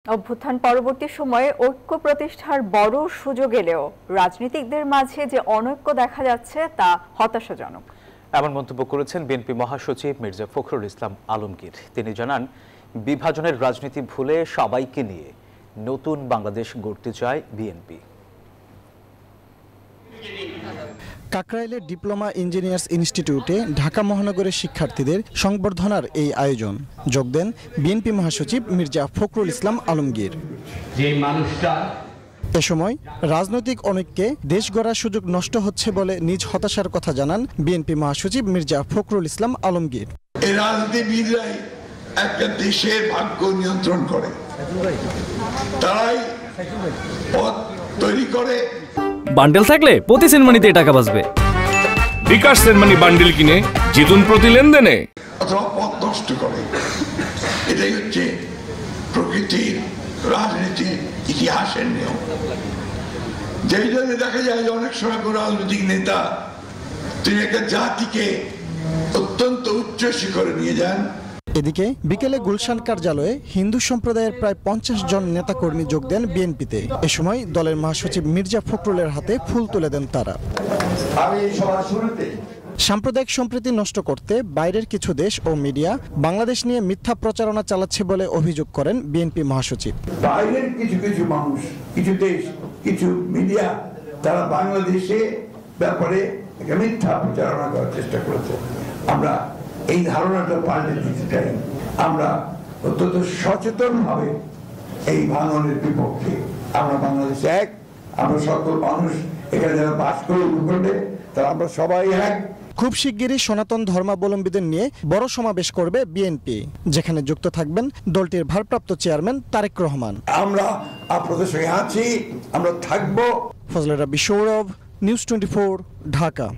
অভ্যুত্থান পরবর্তী সময়ে ঐক্য প্রতিষ্ঠার বড় সুযোগ এলেও রাজনীতিকদের মাঝে যে অনৈক্য দেখা যাচ্ছে তা হতাশাজনক। এমন মন্তব্য করেছেন বিএনপি মহাসচিব মির্জা ফখরুল ইসলাম আলমগীর। তিনি জানান, বিভাজনের রাজনীতি ভুলে সবাইকে নিয়ে নতুন বাংলাদেশ গড়তে চায় বিএনপি। কাকরাইলের ডিপ্লোমা ইঞ্জিনিয়ার্স ইনস্টিটিউটে ঢাকা মহানগরের শিক্ষার্থীদের সংবর্ধনার এই আয়োজন। যোগ দেন বিএনপি মহাসচিব মির্জা ফখরুল ইসলাম আলমগীর। এ সময় রাজনৈতিক অনৈক্যে দেশ গড়ার সুযোগ নষ্ট হচ্ছে বলে নিজ হতাশার কথা জানান বিএনপি মহাসচিব মির্জা ফখরুল ইসলাম আলমগীর। এই রাজনীতিবিদরাই একটা দেশের ভাগ্য নিয়ন্ত্রণ করে, তারাই পথ তৈরি করে। বান্ডেল থাকলে প্রতি সেনমানিতে টাকা বাঁচবে। বিকাশ সেনমানি বান্ডেল কিনে জিতুন প্রতি লেনদেনে। অথবা পথ নষ্ট করে। এটাই হচ্ছে প্রকৃতির রাজনীতির ইতিহাসের নিয়ম। যেই জন্য দেখা যায় যে অনেক সময় কোন রাজনৈতিক নেতা তিনি একটা জাতিকে অত্যন্ত উচ্চ শিখরে নিয়ে যান। এদিকে বিকেলে গুলশান কার্যালয়ে হিন্দু সম্প্রদায়ের প্রায় 50 জন নেতাকর্মী যোগ দেন বিএনপিতে। এ সময় দলের মহাসচিব মির্জা ফখরুলের হাতে ফুল তুলে দেন তারা। সাম্প্রদায়িক সম্প্রীতি নষ্ট করতে বাইরের কিছু দেশ ও মিডিয়া বাংলাদেশ নিয়ে মিথ্যা প্রচারণা চালাচ্ছে বলে অভিযোগ করেন বিএনপি মহাসচিব। বাইরের কিছু মানুষ, কিছু দেশ, কিছু মিডিয়া তারা বাংলাদেশে ব্যাপারে মিথ্যা প্রচারণা করার চেষ্টা করেছে। আমরা এই ধারণাটা পাল্টে দিতে চাই। আমরা অত্যন্ত সচেতন ভাবে এই ভাঙনের বিপক্ষে। আমরা বাংলাদেশ এক, আমরা সকল মানুষ এখানে যারা বাস করে ভূখণ্ডে তারা আমরা সবাই এক। খুব শিগগিরই সনাতন ধর্মাবলম্বীদের নিয়ে বড় সমাবেশ করবে বিএনপি, যেখানে যুক্ত থাকবেন দলটির ভারপ্রাপ্ত চেয়ারম্যান তারেক রহমান। আমরা আপনাদের সঙ্গে আছি, আমরা থাকবো। ফজলে রাব্বি সৌরভ, নিউজ 24, ঢাকা।